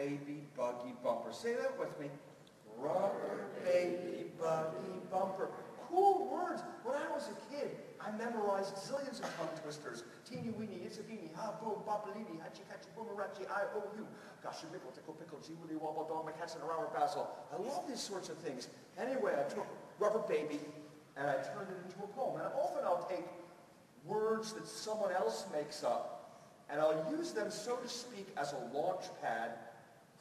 baby, buggy, bumper. Say that with me. Rubber, baby, buggy, bumper. Cool words. When I was a kid, I memorized zillions of tongue twisters. Teeny weeny, it's a beanie, ha boom, bopalini, hachi catchy, boomerachi, I-O-U. Gosh, you mickle, tickle, pickle, gee willy wobble, dog, my cats and a rower basil. I love these sorts of things. Anyway, I took Rubber Baby and I turned it into a poem. And often I'll take words that someone else makes up and I'll use them, so to speak, as a launch pad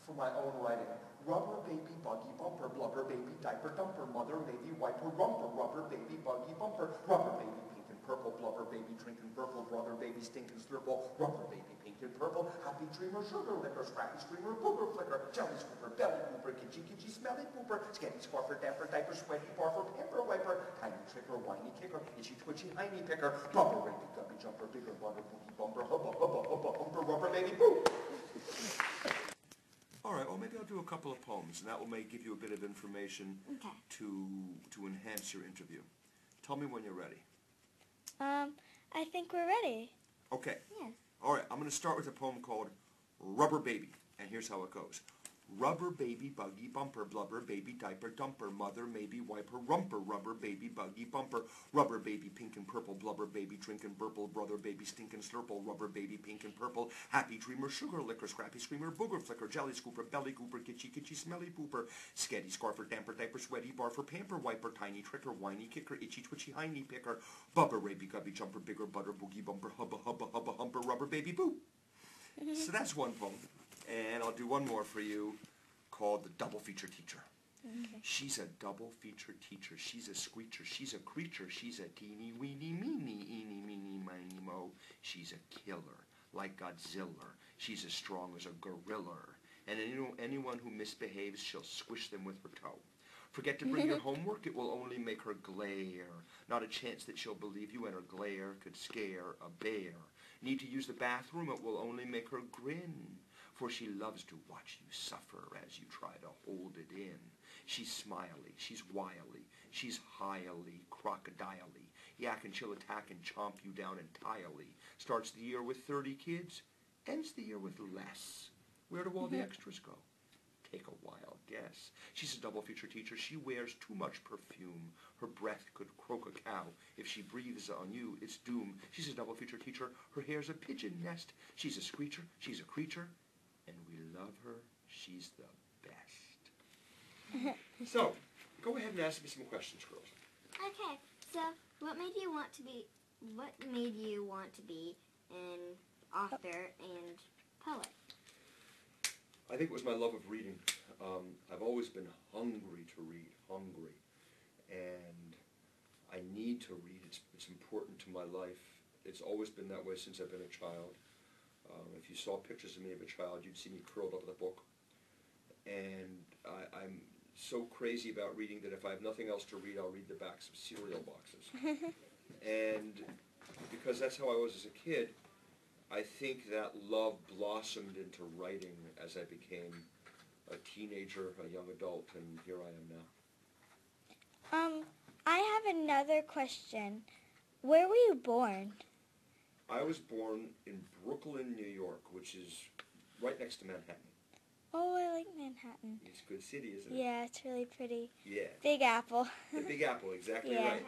for my own writing. Rubber, baby, buggy, bumper, blubber, baby, diaper, dumper, mother, maybe wiper, rumper, rubber, baby, buggy, bumper, rubber, baby, pink and purple, blubber, baby, drinking purple, brother, baby, stinking slurple, rubber, baby, pink and purple, happy dreamer, sugar liquor, scrappy screamer, booger flicker, jelly scooper, belly pooper, kitschy, kitschy, smelly pooper, scanty squaffer, damper, diaper, sweaty, barfer, pamper, wiper, tiny tricker, whiny kicker, itchy, twitchy, hiney picker, bumper, baby, gubby jumper, bigger, butter, boogie, bumper, hubba, hubba, hubba, humper, rubber, baby, boo! All right, well, maybe I'll do a couple of poems, and that will give you a bit of information to enhance your interview. Tell me when you're ready. I think we're ready. Okay. Yes. All right, I'm going to start with a poem called Rubber Baby, and here's how it goes. Rubber, baby, buggy, bumper, blubber, baby, diaper, dumper, mother, maybe, wiper, rumper, rubber, baby, buggy, bumper, rubber, baby, pink and purple, blubber, baby, drinking burple, brother, baby, stinking slurple, rubber, baby, pink and purple, happy dreamer, sugar liquor, scrappy screamer, booger flicker, jelly scooper, belly gooper, kitschy, kitschy, smelly pooper, sketty, scarfer, damper, diaper, sweaty, barfer, pamper, wiper, tiny tricker, whiny kicker, itchy, twitchy, hiney picker, bubber, baby, gubby, jumper, bigger, butter, boogie, bumper, hubba, hubba, hubba, humper, rubber, baby, boo. So that's one poem, and I'll do one more for you, called The Double Feature Teacher. Okay. She's a double feature teacher. She's a screecher. She's a creature. She's a teeny weeny meeny eeny meeny miny mo. She's a killer, like Godzilla. She's as strong as a gorilla. And anyone who misbehaves, she'll squish them with her toe. Forget to bring your homework, it will only make her glare. Not a chance that she'll believe you, and her glare could scare a bear. Need to use the bathroom, it will only make her grin. For she loves to watch you suffer as you try to hold it in. She's smiley, she's wily, she's highly crocodile-y. Yak and she'll attack and chomp you down entirely. Starts the year with 30 kids, ends the year with less. Where do all the extras go? Take a wild guess. She's a double feature teacher. She wears too much perfume. Her breath could croak a cow. If she breathes on you, it's doom. She's a double feature teacher. Her hair's a pigeon nest. She's a screecher. She's a creature. And we love her. She's the best. So, go ahead and ask me some questions, girls. Okay, so what made you want to be an author and poet? I think it was my love of reading. I've always been hungry to read, and I need to read. It's important to my life. It's always been that way since I've been a child. If you saw pictures of me of a child, you'd see me curled up with a book. And I'm so crazy about reading that if I have nothing else to read, I'll read the backs of cereal boxes. And because that's how I was as a kid, I think that love blossomed into writing as I became a teenager, a young adult, and here I am now. I have another question. Where were you born? I was born in Brooklyn, New York, which is right next to Manhattan. Oh, I like Manhattan. It's a good city, isn't it? Yeah, it's really pretty. Yeah. Big Apple. The Big Apple, exactly Yeah. right.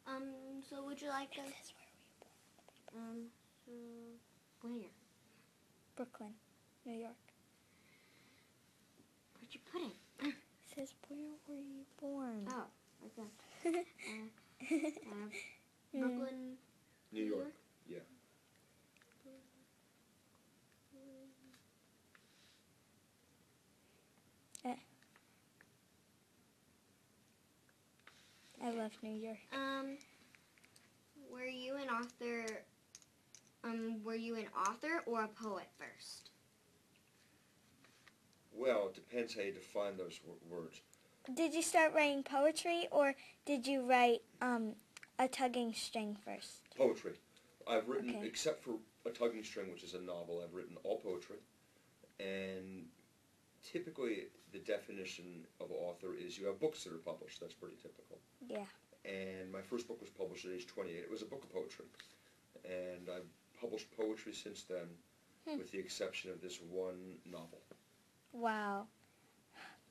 Okay. So would you like us? So where? Brooklyn, New York. Where'd you put it? It says, where were you born? Oh, like that. Brooklyn, New York. Yeah. I love New York. Were you an author? Were you an author or a poet first? Well, it depends how you define those words. Did you start writing poetry, or did you write a tugging string first? Poetry. I've written, Okay. except for A Tugging String, which is a novel, I've written all poetry. And typically the definition of author is you have books that are published. That's pretty typical. Yeah. And my first book was published at age 28. It was a book of poetry. And I've published poetry since then, with the exception of this one novel. Wow.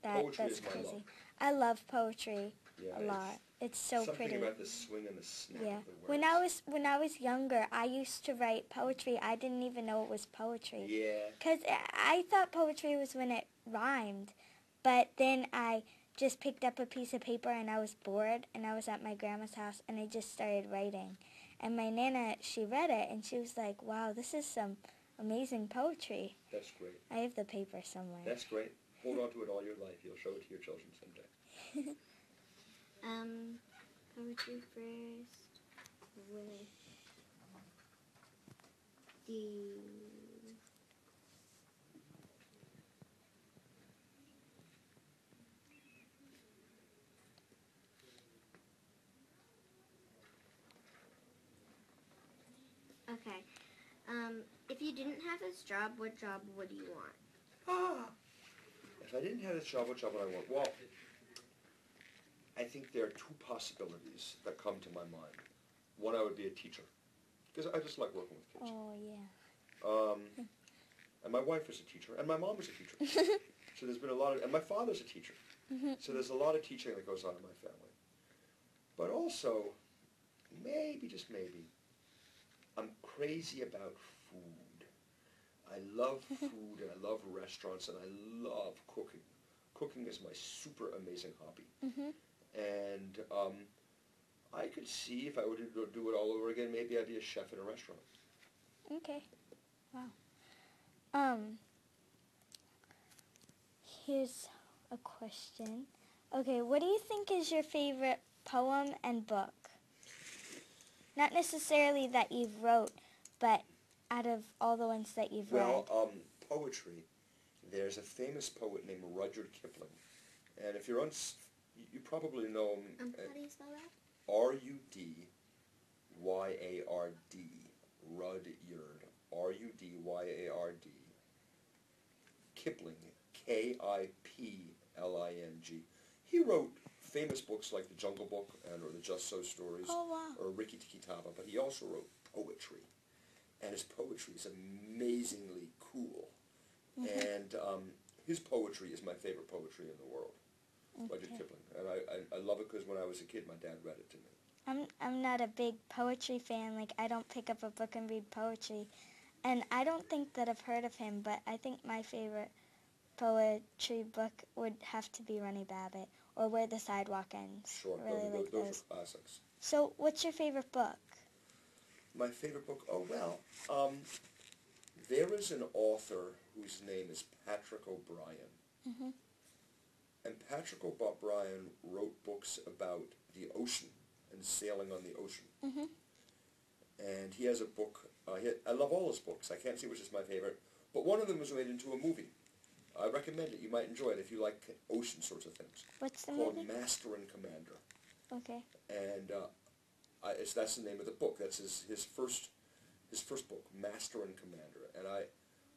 Poetry That's is my crazy. love. I love poetry Yeah, a lot. It's so something pretty. about the swing and the snap Yeah. of the words. When I was younger, I used to write poetry. I didn't even know it was poetry. Yeah. Cuz I thought poetry was when it rhymed. But then I just picked up a piece of paper and I was bored and I was at my grandma's house and I just started writing. And my nana, she read it and she was like, "Wow, this is some amazing poetry." That's great. I have the paper somewhere. That's great. Hold on to it all your life. You'll show it to your children someday. Poetry first with the okay. If you didn't have this job, what job would you want? If I didn't have this job, what job would I want? Well, I think there are two possibilities that come to my mind. One, I would be a teacher, because I just like working with kids. Oh, yeah. And my wife is a teacher, and my mom is a teacher. So there's been a lot of, and my father's a teacher. So there's a lot of teaching that goes on in my family. But also, maybe, just maybe, I'm crazy about food. I love food, and I love restaurants, and I love cooking. Cooking is my super amazing hobby. And I could see if I were to do it all over again, maybe I'd be a chef in a restaurant. Okay. Wow. Here's a question. Okay, what do you think is your favorite poem and book? Not necessarily that you've wrote, but out of all the ones that you've read. Well, poetry. There's a famous poet named Rudyard Kipling, and if you're you probably know him. How do you spell that? Rudyard. Rudyard. Rudyard. Kipling. Kipling. He wrote famous books like The Jungle Book or The Just So Stories or Rikki Tikki Tavi, but he also wrote poetry. And his poetry is amazingly cool. And his poetry is my favorite poetry in the world, Rudyard Kipling. And I love it because when I was a kid, my dad read it to me. I'm not a big poetry fan. Like, I don't pick up a book and read poetry. And I don't think that I've heard of him, but I think my favorite poetry book would have to be Runny Babbitt or Where the Sidewalk Ends. Sure, I really like those are classics. So, what's your favorite book? My favorite book? Oh, well, there is an author whose name is Patrick O'Brien. And Patrick O'Brien wrote books about the ocean and sailing on the ocean. And he has a book, I love all his books, I can't say which is my favorite, but one of them was made into a movie. I recommend it, you might enjoy it if you like ocean sorts of things. What's the called movie? Master and Commander. Okay. And that's the name of the book. That's his first book, Master and Commander. And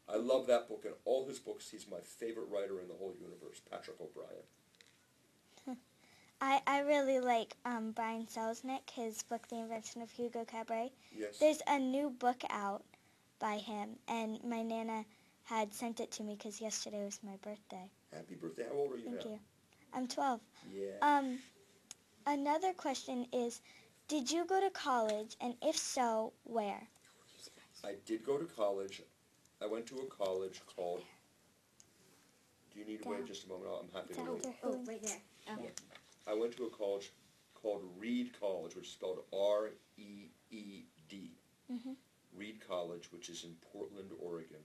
I love that book and all his books. He's my favorite writer in the whole universe, Patrick O'Brien. I really like Brian Selznick, his book, The Invention of Hugo Cabret. Yes. There's a new book out by him, and my Nana had sent it to me because yesterday was my birthday. Happy birthday. How old are you now? Thank you. I'm 12. Yeah. Another question is, did you go to college, and if so, where? I did go to college. I went to a college called... Do you need to wait just a moment? I'm happy to wait. Oh, right there. Okay. I went to a college called Reed College, which is spelled R-E-E-D. Reed College, which is in Portland, Oregon.